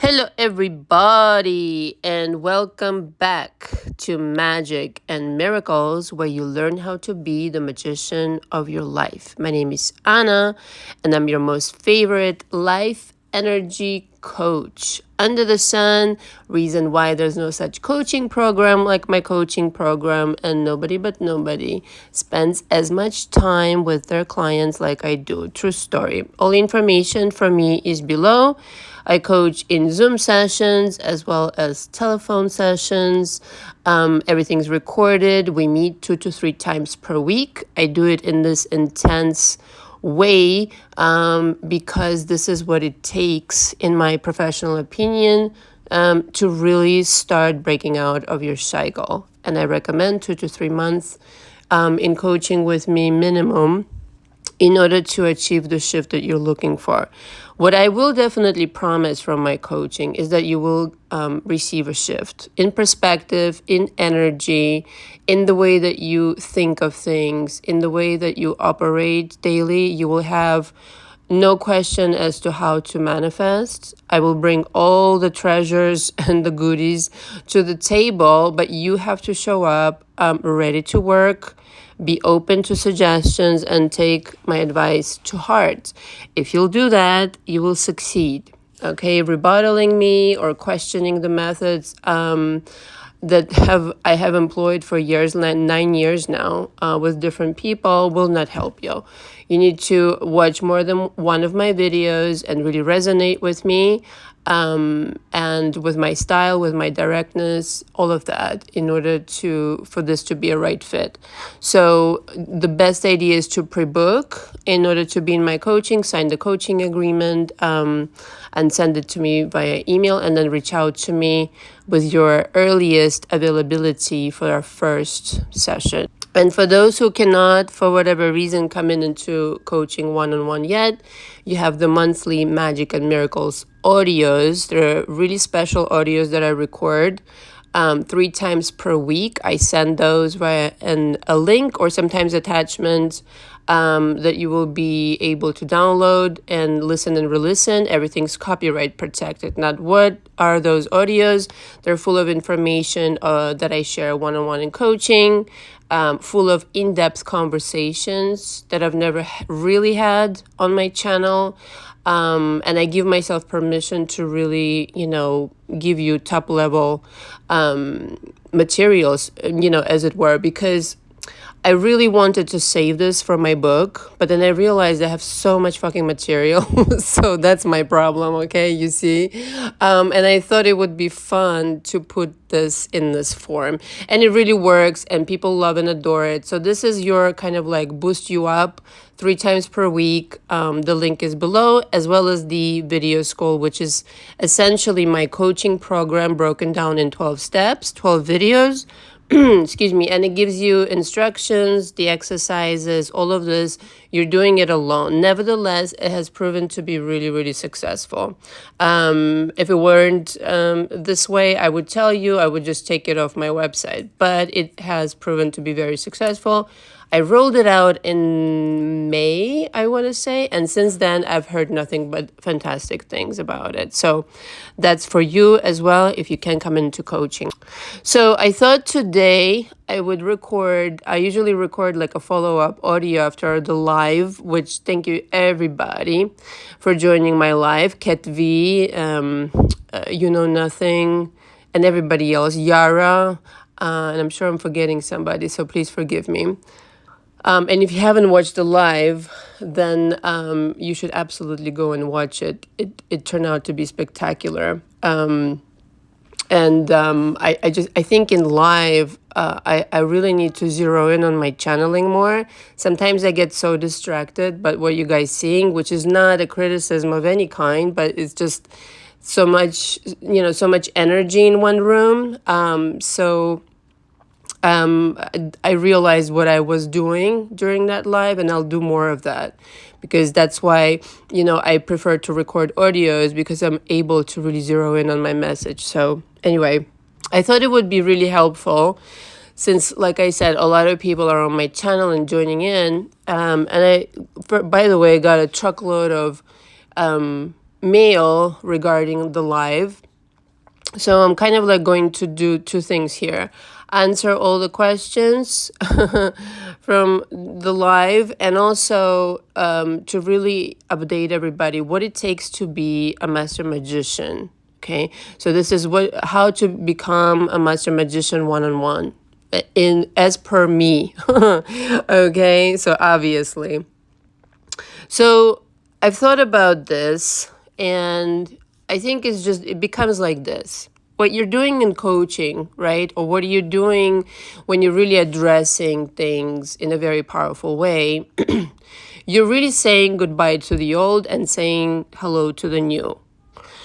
Hello, everybody, and welcome back to Magic and Miracles, where you learn how to be the magician of your life. My name is Anna, and I'm your most favorite life energy coach under the sun. Reason why there's no such coaching program like my coaching program, and nobody spends as much time with their clients like I do. True story. All information from me is below. I coach in Zoom sessions as well as telephone sessions. Everything's recorded. We meet 2 to 3 times per week. I do it in this intense way because this is what it takes, in my professional opinion, to really start breaking out of your cycle. And I recommend 2 to 3 months in coaching with me minimum, in order to achieve the shift that you're looking for. What I will definitely promise from my coaching is that you will receive a shift in perspective, in energy, in the way that you think of things, in the way that you operate daily. You will have no question as to how to manifest. I will bring all the treasures and the goodies to the table, but you have to show up ready to work, be open to suggestions, and take my advice to heart. If you'll do that, you will succeed. Okay, rebuttaling me or questioning the methods that I have employed for years, 9 years now, with different people, will not help you. You need to watch more than one of my videos and really resonate with me, and with my style, with my directness, all of that, in order for this to be a right fit. So the best idea is to pre-book in order to be in my coaching, sign the coaching agreement, and send it to me via email, and then reach out to me with your earliest availability for our first session. And for those who cannot, for whatever reason, come into coaching one-on-one yet, you have the monthly Magic and Miracles audios. They're really special audios that I record 3 times per week. I send those via a link or sometimes attachment that you will be able to download and listen and re-listen. Everything's copyright protected. Not what are those audios? They're full of information that I share one-on-one in coaching, full of in-depth conversations that I've never really had on my channel. And I give myself permission to really, give you top level materials, as it were, because I really wanted to save this for my book, but then I realized I have so much fucking material. So that's my problem, okay, you see? And I thought it would be fun to put this in this form. And it really works, and people love and adore it. So this is your kind of like boost you up 3 times per week. The link is below, as well as the video school, which is essentially my coaching program broken down in 12 steps, 12 videos. Excuse me. And it gives you instructions, the exercises, all of this. You're doing it alone. Nevertheless, it has proven to be really, really successful. If it weren't this way, I would tell you, I would just take it off my website. But it has proven to be very successful. I rolled it out in May, I want to say, and since then I've heard nothing but fantastic things about it. So that's for you as well if you can come into coaching. So I thought today I would I usually record like a follow-up audio after the live, which thank you everybody for joining my live. Ket V, You Know Nothing, and everybody else, Yara, and I'm sure I'm forgetting somebody, so please forgive me. And if you haven't watched the live, then you should absolutely go and watch it. It turned out to be spectacular. I think in live, I really need to zero in on my channeling more. Sometimes I get so distracted by what you guys seeing, which is not a criticism of any kind, but it's just so much, so much energy in one room. I realized what I was doing during that live, and I'll do more of that, because that's why, I prefer to record audios, because I'm able to really zero in on my message. So anyway, I thought it would be really helpful, since, like I said, a lot of people are on my channel and joining in. And by the way, got a truckload of mail regarding the live. So I'm kind of like going to do two things here. Answer all the questions from the live, and also to really update everybody what it takes to be a master magician. Okay, so this is how to become a master magician one-on-one in as per me. Okay, so obviously. So I've thought about this, and I think it becomes like this. What you're doing in coaching, right? Or what are you doing when you're really addressing things in a very powerful way? You're really saying goodbye to the old and saying hello to the new.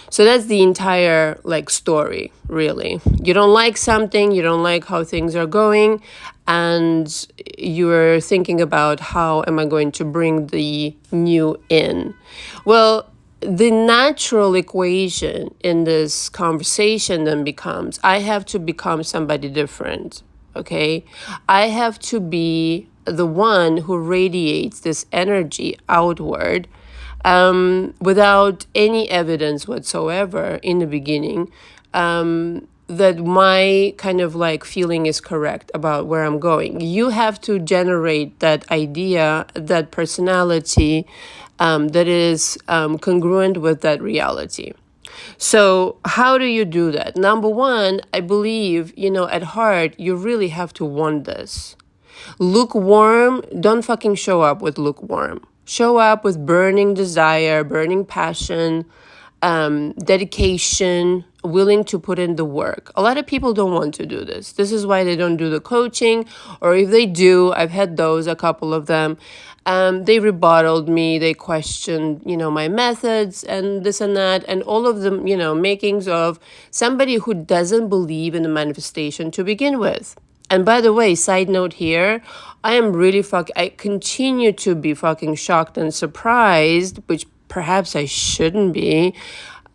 So that's the entire like story, really. You don't like something, you don't like how things are going, and you're thinking about how am I going to bring the new in. Well, the natural equation in this conversation then becomes I have to become somebody different, okay? I have to be the one who radiates this energy outward without any evidence whatsoever in the beginning that my kind of like feeling is correct about where I'm going. You have to generate that idea, that personality that is congruent with that reality. So how do you do that? Number one, I believe, at heart, you really have to want this. Lukewarm, don't fucking show up with lukewarm. Show up with burning desire, burning passion, dedication, willing to put in the work. A lot of people don't want to do this. This is why they don't do the coaching, or if they do, I've had those, a couple of them. They rebutted me, they questioned, my methods and this and that, and all of them, makings of somebody who doesn't believe in the manifestation to begin with. And by the way, side note here, I continue to be fucking shocked and surprised, which perhaps I shouldn't be.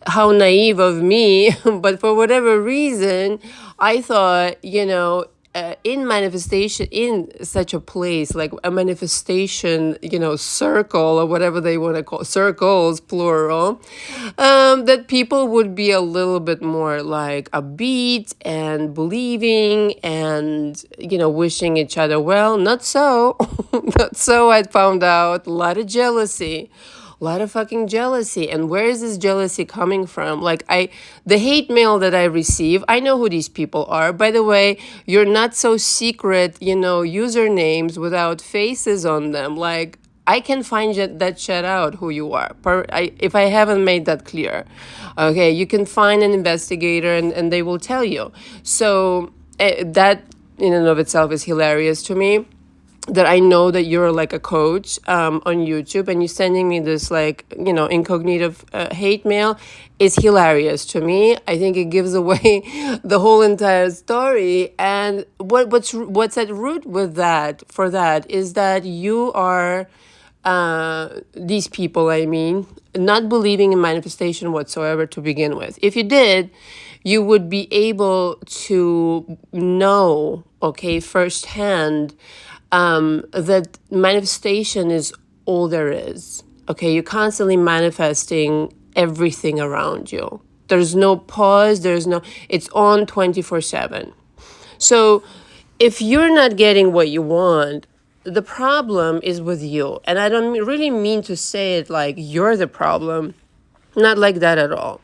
How naive of me, but for whatever reason, I thought, in manifestation, in such a place, like a manifestation, circle or whatever they want to call circles, plural, that people would be a little bit more like upbeat and believing and, wishing each other well. Not so. Not so, I found out. A lot of jealousy. A lot of fucking jealousy. And where is this jealousy coming from? The hate mail that I receive, I know who these people are. By the way, you're not so secret, usernames without faces on them. Like, I can find that shit out who you are. If I haven't made that clear. Okay, you can find an investigator and they will tell you. So that in and of itself is hilarious to me. That I know that you're like a coach on YouTube and you're sending me this incognito hate mail is hilarious to me. I think it gives away the whole entire story. And what's at root with that is that you are these people, not believing in manifestation whatsoever to begin with. If you did, you would be able to know, firsthand, that manifestation is all there is. Okay, you're constantly manifesting everything around you. There's no pause, it's on 24/7. So if you're not getting what you want, the problem is with you. And I don't really mean to say it like you're the problem. Not like that at all.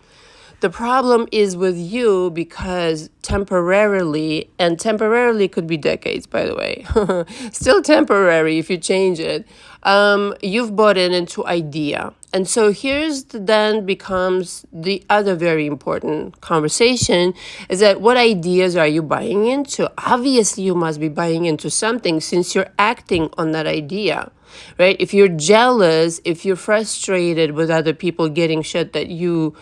The problem is with you because temporarily could be decades, by the way, still temporary if you change it, you've bought into idea. And so then becomes the other very important conversation is that what ideas are you buying into? Obviously, you must be buying into something since you're acting on that idea. Right? If you're jealous, if you're frustrated with other people getting shit that you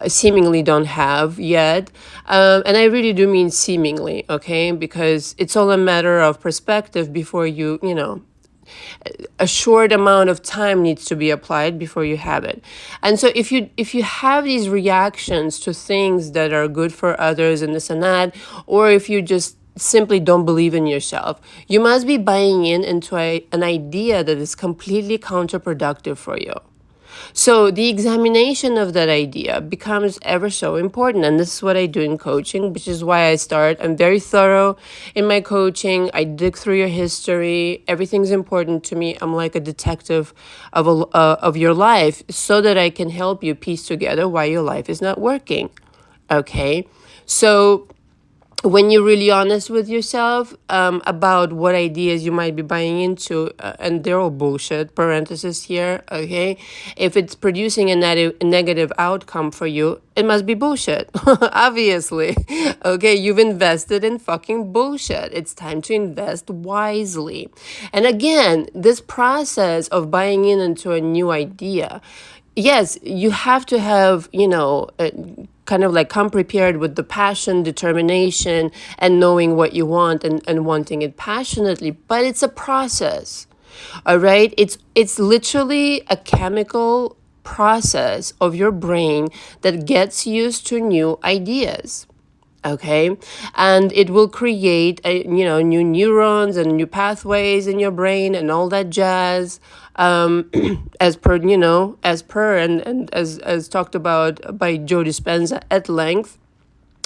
seemingly don't have yet, and I really do mean seemingly, okay? Because it's all a matter of perspective before a short amount of time needs to be applied before you have it. And so if you have these reactions to things that are good for others and this and that, or if you just simply don't believe in yourself, you must be buying into an idea that is completely counterproductive for you. So the examination of that idea becomes ever so important. And this is what I do in coaching, which is why I start. I'm very thorough in my coaching. I dig through your history. Everything's important to me. I'm like a detective of your life so that I can help you piece together why your life is not working. Okay. So when you're really honest with yourself about what ideas you might be buying into, and they're all bullshit, parenthesis here, okay? If it's producing a negative outcome for you, it must be bullshit, obviously, okay? You've invested in fucking bullshit. It's time to invest wisely. And again, this process of buying into a new idea, yes, you have to have, kind of like come prepared with the passion, determination, and knowing what you want and wanting it passionately. But it's a process, all right? It's literally a chemical process of your brain that gets used to new ideas. Okay, and it will create new neurons and new pathways in your brain and all that jazz, as per and as talked about by Joe Dispenza at length.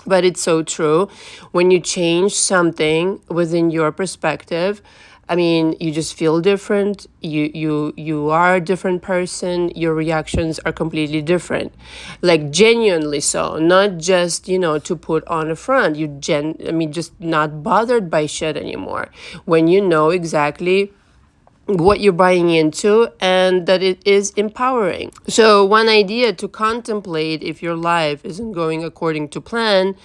But it's so true. When you change something within your perspective, I mean, you just feel different. You are a different person. Your reactions are completely different, like genuinely so. Not just to put on a front. Just not bothered by shit anymore. When you know exactly what you're buying into and that it is empowering. So one idea to contemplate if your life isn't going according to plan,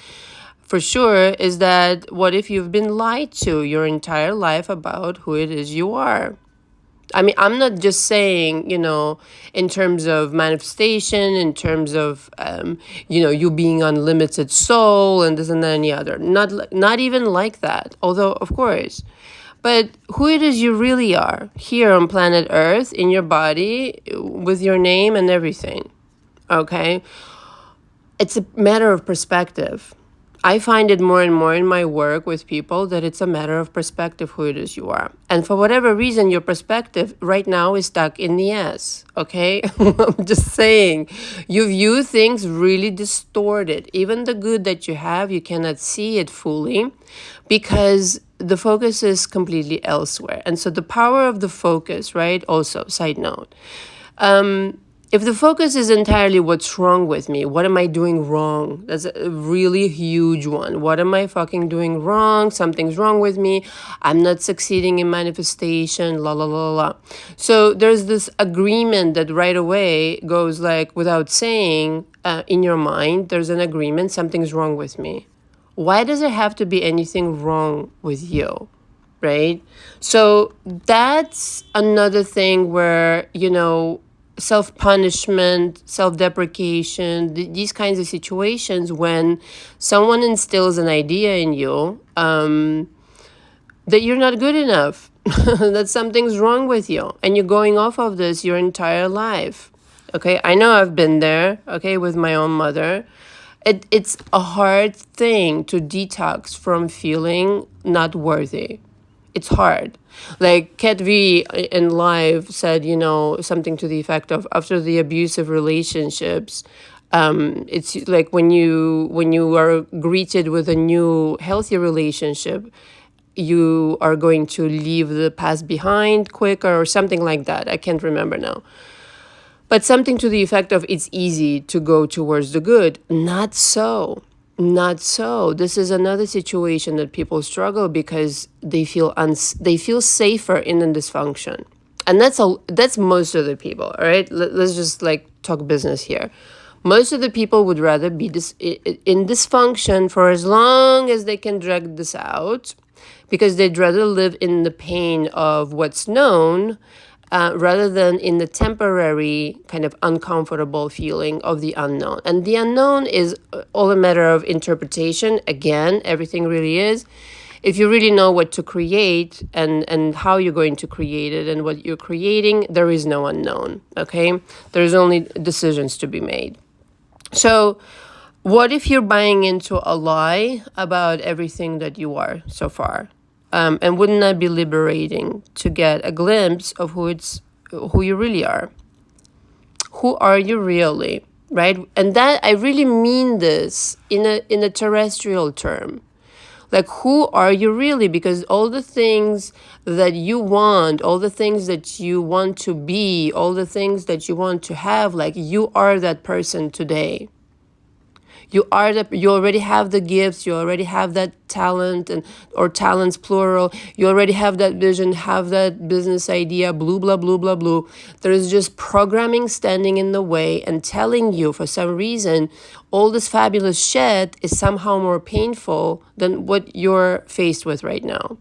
for sure, is that what if you've been lied to your entire life about who it is you are? I mean, I'm not just saying, in terms of manifestation, in terms of, you being unlimited soul and this and that and the other. Not even like that, although, of course. But who it is you really are here on planet Earth, in your body, with your name and everything, okay? It's a matter of perspective. I find it more and more in my work with people that it's a matter of perspective who it is you are. And for whatever reason, your perspective right now is stuck in the ass, okay? I'm just saying, you view things really distorted. Even the good that you have, you cannot see it fully because the focus is completely elsewhere. And so the power of the focus, right? Also, side note, if the focus is entirely what's wrong with me, what am I doing wrong? That's a really huge one. What am I fucking doing wrong? Something's wrong with me. I'm not succeeding in manifestation, la la la la. So there's this agreement that right away goes like without saying in your mind, there's an agreement, something's wrong with me. Why does there have to be anything wrong with you? Right? So that's another thing where, self-punishment, self-deprecation, these kinds of situations when someone instills an idea in you that you're not good enough, that something's wrong with you, and you're going off of this your entire life. Okay, I know I've been there, okay, with my own mother. It's a hard thing to detox from feeling not worthy. It's hard. Like Kat V in live said, something to the effect of after the abusive relationships, it's like when you are greeted with a new healthy relationship, you are going to leave the past behind quicker or something like that. I can't remember now. But something to the effect of it's easy to go towards the good. Not so. Not so. This is another situation that people struggle because they feel safer in a dysfunction. And that's most of the people, all right? Let's just talk business here. Most of the people would rather be in dysfunction for as long as they can drag this out because they'd rather live in the pain of what's known rather than in the temporary kind of uncomfortable feeling of the unknown. And the unknown is all a matter of interpretation. Again, everything really is. If you really know what to create and how you're going to create it and what you're creating, there is no unknown, okay? There's only decisions to be made. So what if you're buying into a lie about everything that you are so far? And wouldn't that be liberating to get a glimpse of who you really are? who are you really, right? And that I really mean this in a terrestrial term. Like, who are you really? Because all the things that you want, all the things that you want to be, all the things that you want to have, like, you are that person today. You already have the gifts, you already have that talent, and or talents plural, you already have that vision, have that business idea, blah blah blah blah blah. There is just programming standing in the way and telling you for some reason all this fabulous shit is somehow more painful than what you're faced with right now.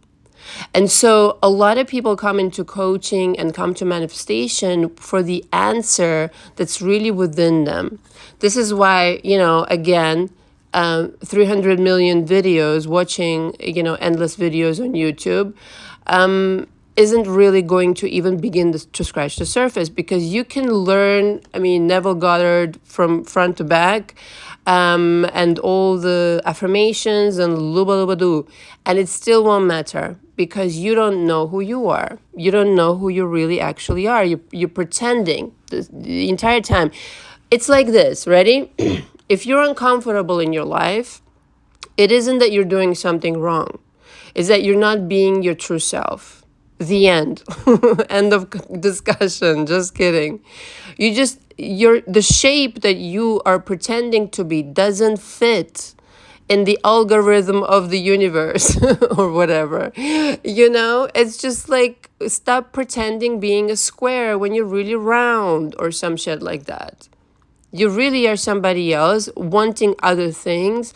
And so a lot of people come into coaching and come to manifestation for the answer that's really within them. This is why, again, 300 million videos, watching, endless videos on YouTube, isn't really going to even begin to scratch the surface, because you can learn, Neville Goddard from front to back, and all the affirmations and luba-luba-doo, and it still won't matter, because you don't know who you are. You don't know who you really actually are. You're pretending the entire time. It's like this, ready? If you're uncomfortable in your life, it isn't that you're doing something wrong. It's that you're not being your true self. The end. End of discussion. Just kidding. The shape that you are pretending to be doesn't fit in the algorithm of the universe or whatever. It's just like, stop pretending being a square when you're really round or some shit like that. You really are somebody else wanting other things,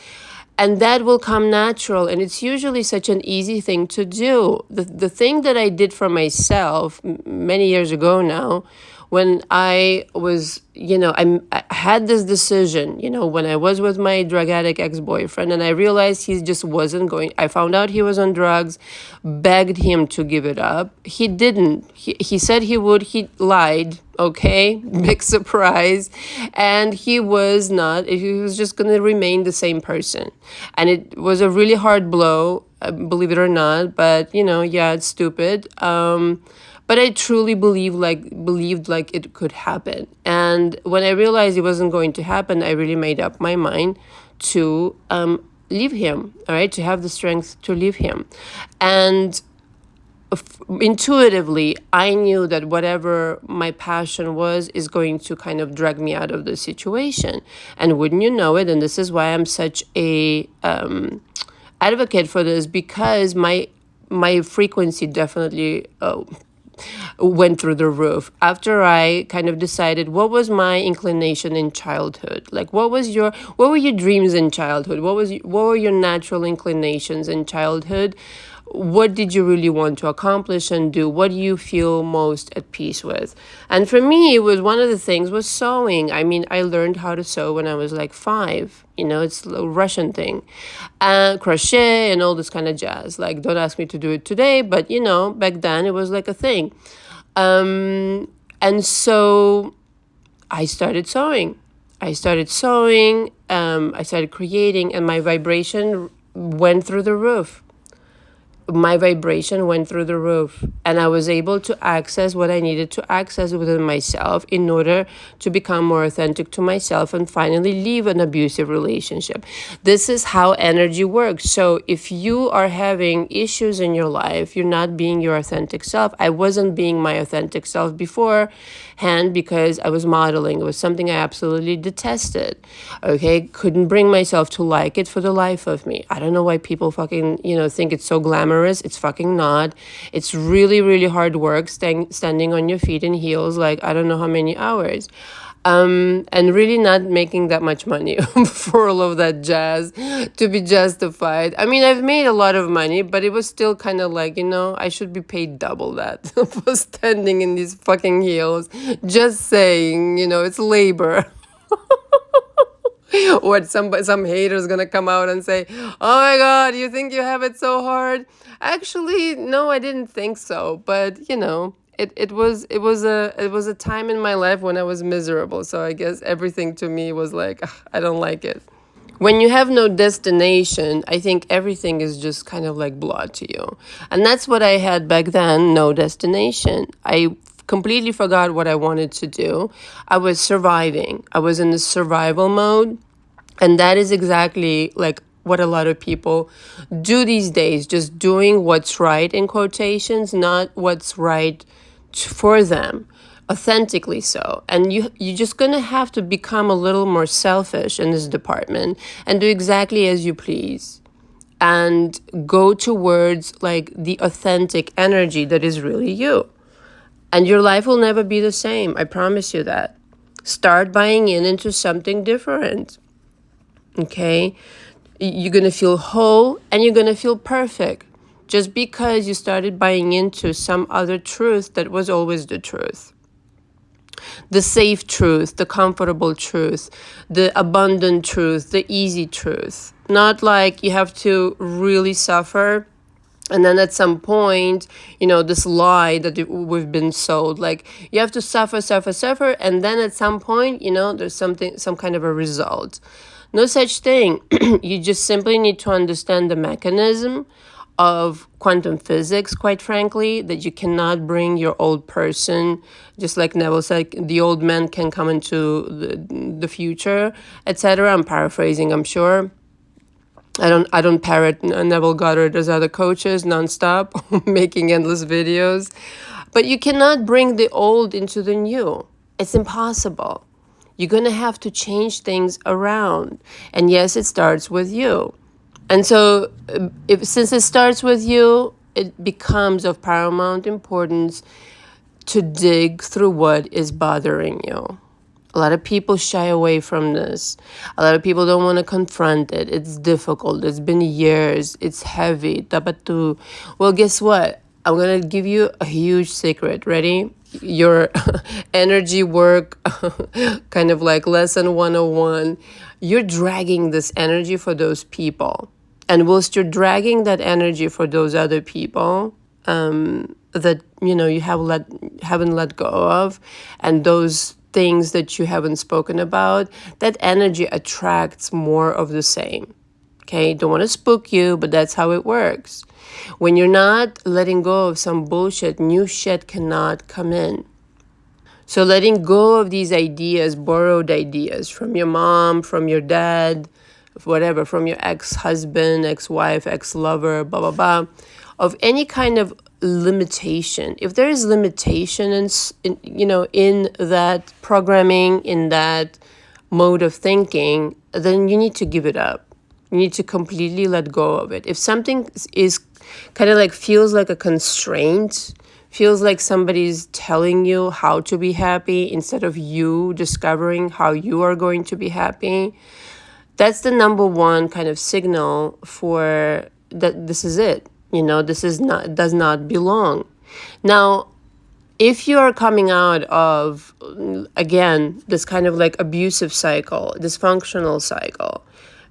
and that will come natural. And it's usually such an easy thing to do. The thing that I did for myself many years ago now, when I was, I had this decision, when I was with my drug addict ex-boyfriend, and I realized he just wasn't going. I found out he was on drugs, begged him to give it up. He didn't. He said he would. He lied. Okay, big surprise. And he was not. He was just going to remain the same person. And it was a really hard blow, believe it or not. But, it's stupid. But I truly believed like it could happen. And when I realized it wasn't going to happen, I really made up my mind to leave him, all right, to have the strength to leave him. And intuitively, I knew that whatever my passion was is going to kind of drag me out of the situation. And wouldn't you know it, and this is why I'm such a advocate for this, because my frequency definitely went through the roof after I kind of decided what was my inclination in childhood. Like, what were your dreams in childhood? What were your natural inclinations in childhood? What did you really want to accomplish and do? What do you feel most at peace with? And for me, it was one of the things was sewing. I learned how to sew when I was like 5. It's a Russian thing. Crochet and all this kind of jazz. Like, don't ask me to do it today, but, back then it was like a thing. And so I started sewing. I started creating, and my vibration went through the roof. And I was able to access what I needed to access within myself in order to become more authentic to myself and finally leave an abusive relationship. This is how energy works. So if you are having issues in your life, you're not being your authentic self. I wasn't being my authentic self beforehand because I was modeling. It was something I absolutely detested. Okay, couldn't bring myself to like it for the life of me. I don't know why people fucking, think it's so glamorous. It's fucking not. It's really, really hard work standing on your feet in heels, like I don't know how many hours. And really not making that much money for all of that jazz to be justified. I've made a lot of money, but it was still kind of like, I should be paid double that for standing in these fucking heels. Just saying, it's labor. What, some hater's gonna come out and say, oh my God, you think you have it so hard? Actually, no, I didn't think so. But it was a time in my life when I was miserable. So I guess everything to me was like, I don't like it. When you have no destination, I think everything is just kind of like blood to you. And that's what I had back then, no destination. I completely forgot what I wanted to do. I was surviving. I was in the survival mode. And that is exactly like what a lot of people do these days, just doing what's right in quotations, not what's right for them, authentically so. And you're just going to have to become a little more selfish in this department and do exactly as you please and go towards like the authentic energy that is really you. And your life will never be the same. I promise you that. Start buying into something different. Okay? You're going to feel whole and you're going to feel perfect just because you started buying into some other truth that was always the truth. The safe truth, the comfortable truth, the abundant truth, the easy truth. Not like you have to really suffer. And then at some point, this lie that we've been sold, like you have to suffer, suffer, suffer. And then at some point, there's some kind of a result. No such thing. You just simply need to understand the mechanism of quantum physics, quite frankly, that you cannot bring your old person, just like Neville said, the old man can come into the future, etc. I'm paraphrasing, I'm sure. I don't parrot Neville Goddard as other coaches nonstop, making endless videos. But you cannot bring the old into the new. It's impossible. You're going to have to change things around. And yes, it starts with you. And so since it starts with you, it becomes of paramount importance to dig through what is bothering you. A lot of people shy away from this. A lot of people don't want to confront it. It's difficult. It's been years. It's heavy. Tabatu. Well, guess what? I'm going to give you a huge secret. Ready? Your energy work, kind of like lesson 101. You're dragging this energy for those people. And whilst you're dragging that energy for those other people, that, you haven't let go of, and those things that you haven't spoken about, that energy attracts more of the same. Okay, don't want to spook you, but that's how it works. When you're not letting go of some bullshit, new shit cannot come in. So letting go of these ideas, borrowed ideas from your mom, from your dad, whatever, from your ex-husband, ex-wife, ex-lover, blah, blah, blah, of any kind of limitation. If there is limitation in that programming, in that mode of thinking, then you need to give it up. You need to completely let go of it. If something is kind of like feels like a constraint, feels like somebody's telling you how to be happy instead of you discovering how you are going to be happy, that's the number one kind of signal for that this is it. Does not belong. Now, if you are coming out of, again, this kind of like abusive cycle, dysfunctional cycle,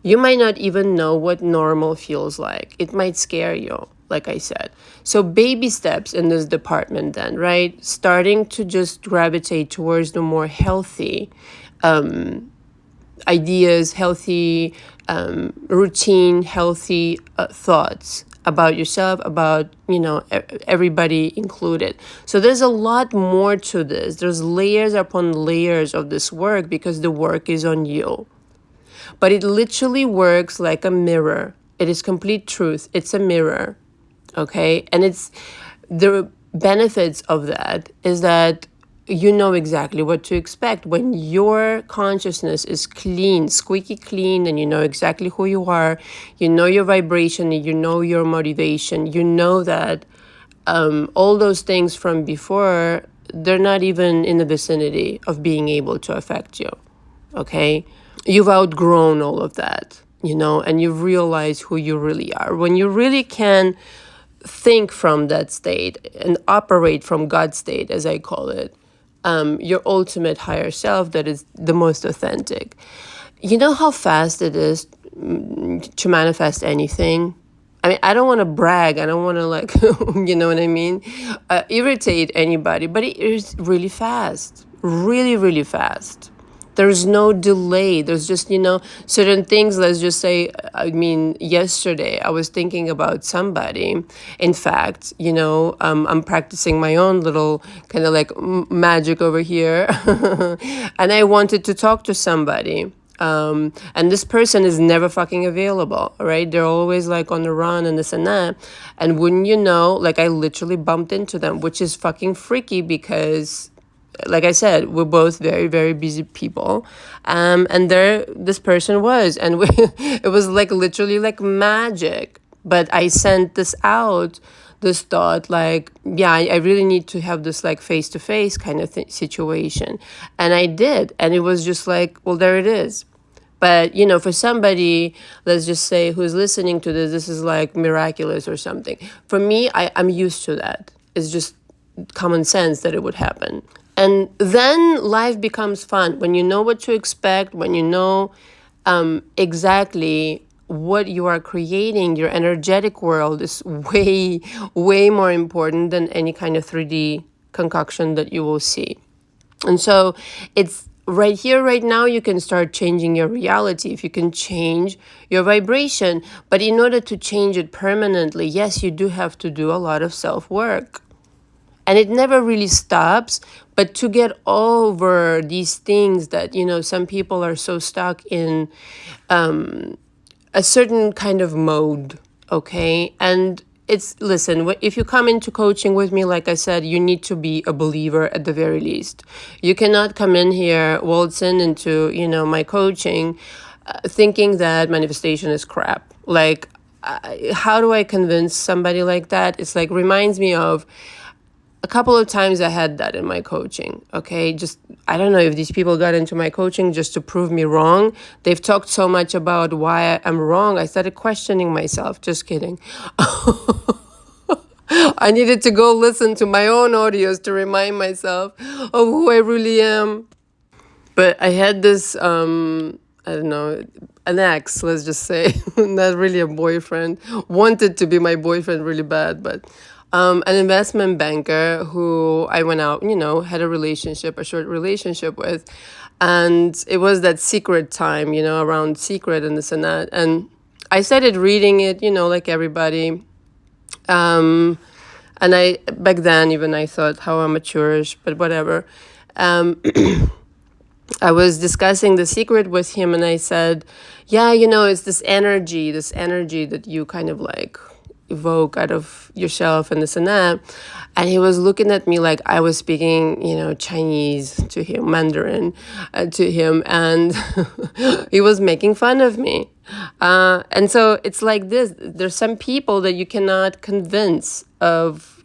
you might not even know what normal feels like. It might scare you, like I said. So baby steps in this department then, right? Starting to just gravitate towards the more healthy ideas, healthy routine, healthy thoughts about yourself, about, everybody included. So there's a lot more to this. There's layers upon layers of this work because the work is on you. But it literally works like a mirror. It is complete truth. It's a mirror, okay? And it's the benefits of that is that you know exactly what to expect when your consciousness is clean, squeaky clean, and you know exactly who you are, you know your vibration, you know your motivation, you know that all those things from before, they're not even in the vicinity of being able to affect you, okay? You've outgrown all of that, and you realize who you really are. When you really can think from that state and operate from God's state, as I call it, your ultimate higher self that is the most authentic. You know how fast it is to manifest anything? I mean, I don't want to brag. I don't want to you know what I mean? Irritate anybody, but it is really fast. Really, really fast. There's no delay. There's just, certain things. Let's just say, I mean, yesterday I was thinking about somebody. In fact, I'm practicing my own little kind of like magic over here. And I wanted to talk to somebody. And this person is never fucking available, right? They're always like on the run and this and that. And wouldn't you know, like I literally bumped into them, which is fucking freaky because like I said, we're both very, very busy people. And this person was, and it was like literally like magic. But I sent this out, this thought, like, yeah, I really need to have this like face to face kind of situation. And I did. And it was just like, well, there it is. But, for somebody, let's just say, who's listening to this is like miraculous or something. For me, I'm used to that. It's just common sense that it would happen. And then life becomes fun when you know what to expect, when you know exactly what you are creating. Your energetic world is way, way more important than any kind of 3D concoction that you will see. And so it's right here, right now, you can start changing your reality if you can change your vibration. But in order to change it permanently, yes, you do have to do a lot of self-work. And it never really stops. But to get over these things that, some people are so stuck in a certain kind of mode, okay? And listen, if you come into coaching with me, like I said, you need to be a believer at the very least. You cannot come in here, waltz into, my coaching, thinking that manifestation is crap. Like, how do I convince somebody like that? It's like, reminds me of a couple of times I had that in my coaching, okay? Just, I don't know if these people got into my coaching just to prove me wrong. They've talked so much about why I'm wrong. I started questioning myself. Just kidding. I needed to go listen to my own audios to remind myself of who I really am. But I had this, I don't know, an ex, let's just say, not really a boyfriend, wanted to be my boyfriend really bad, but an investment banker who I went out, had a short relationship with. And it was that secret time, around secret and this and that. And I started reading it, like everybody. And back then, even I thought how amateurish, but whatever. I was discussing The Secret with him and I said, yeah, it's this energy that you kind of like evoke out of yourself and this and that. And he was looking at me like I was speaking, Chinese to him, Mandarin to him. And he was making fun of me. And so it's like this. There's some people that you cannot convince of,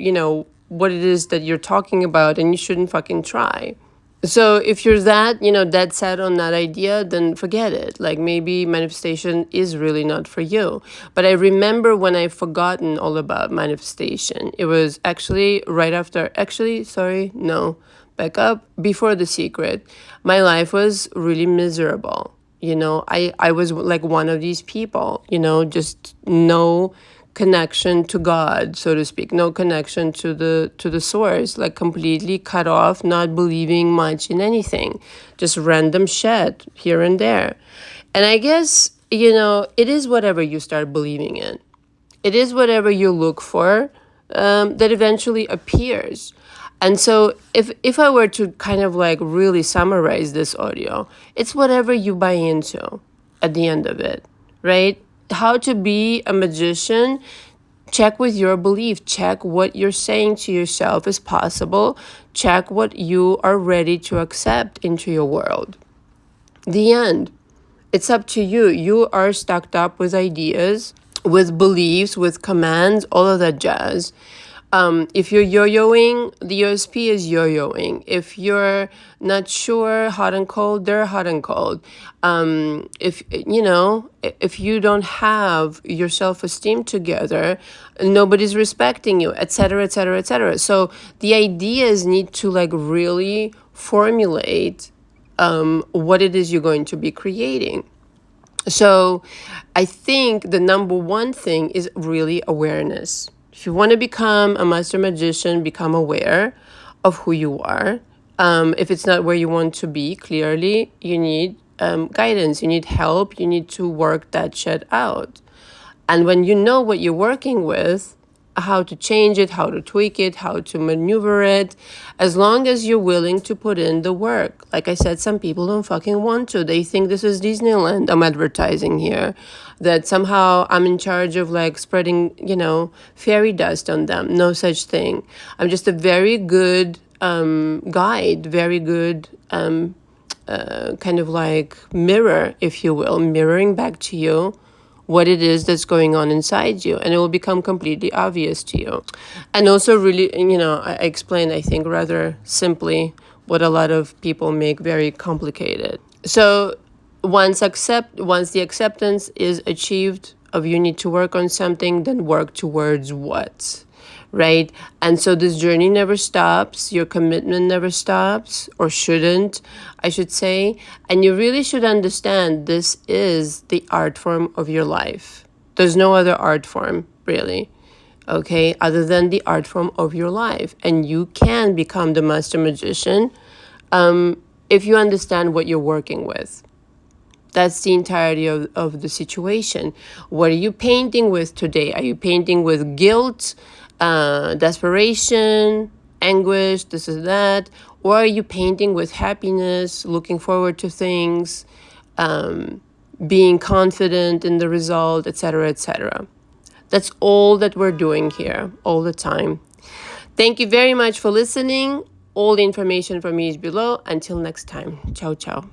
what it is that you're talking about, and you shouldn't fucking try. So if you're that, dead set on that idea, then forget it. Like maybe manifestation is really not for you. But I remember when I've forgotten all about manifestation. It was actually back up, before The Secret. My life was really miserable. I was like one of these people, just no connection to God, so to speak, no connection to the source, like completely cut off, not believing much in anything, just random shit here and there. And I guess, it is whatever you start believing in. It is whatever you look for that eventually appears. And so if I were to kind of like really summarize this audio, it's whatever you buy into at the end of it, right? How to be a magician, check with your belief, check what you're saying to yourself is possible, check what you are ready to accept into your world. The end. It's up to you. You are stocked up with ideas, with beliefs, with commands, all of that jazz. If you're yo-yoing, the USP is yo-yoing. If you're not sure, hot and cold, they're hot and cold. If you don't have your self-esteem together, nobody's respecting you, etc., etc., etc. So the ideas need to like really formulate what it is you're going to be creating. So I think the number one thing is really awareness. If you want to become a master magician, become aware of who you are. If it's not where you want to be, clearly you need guidance, you need help, you need to work that shit out. And when you know what you're working with, how to change it, how to tweak it, how to maneuver it, as long as you're willing to put in the work. Like I said, some people don't fucking want to. They think this is Disneyland. I'm advertising here. That somehow I'm in charge of like spreading, fairy dust on them. No such thing. I'm just a very good guide, very good kind of like mirror, if you will, mirroring back to you what it is that's going on inside you, and it will become completely obvious to you. And also really, I explain, I think, rather simply what a lot of people make very complicated. So once the acceptance is achieved of you need to work on something, then work towards what? Right? And so this journey never stops. Your commitment never stops, or shouldn't, I should say. And you really should understand this is the art form of your life. There's no other art form, really, okay, other than the art form of your life. And you can become the master magician if you understand what you're working with. That's the entirety of the situation. What are you painting with today? Are you painting with guilt, desperation, anguish, this is that? Or are you painting with happiness, looking forward to things, being confident in the result, etc., etc.? That's all that we're doing here all the time. Thank you very much for listening. All the information from me is below. Until next time. Ciao, ciao.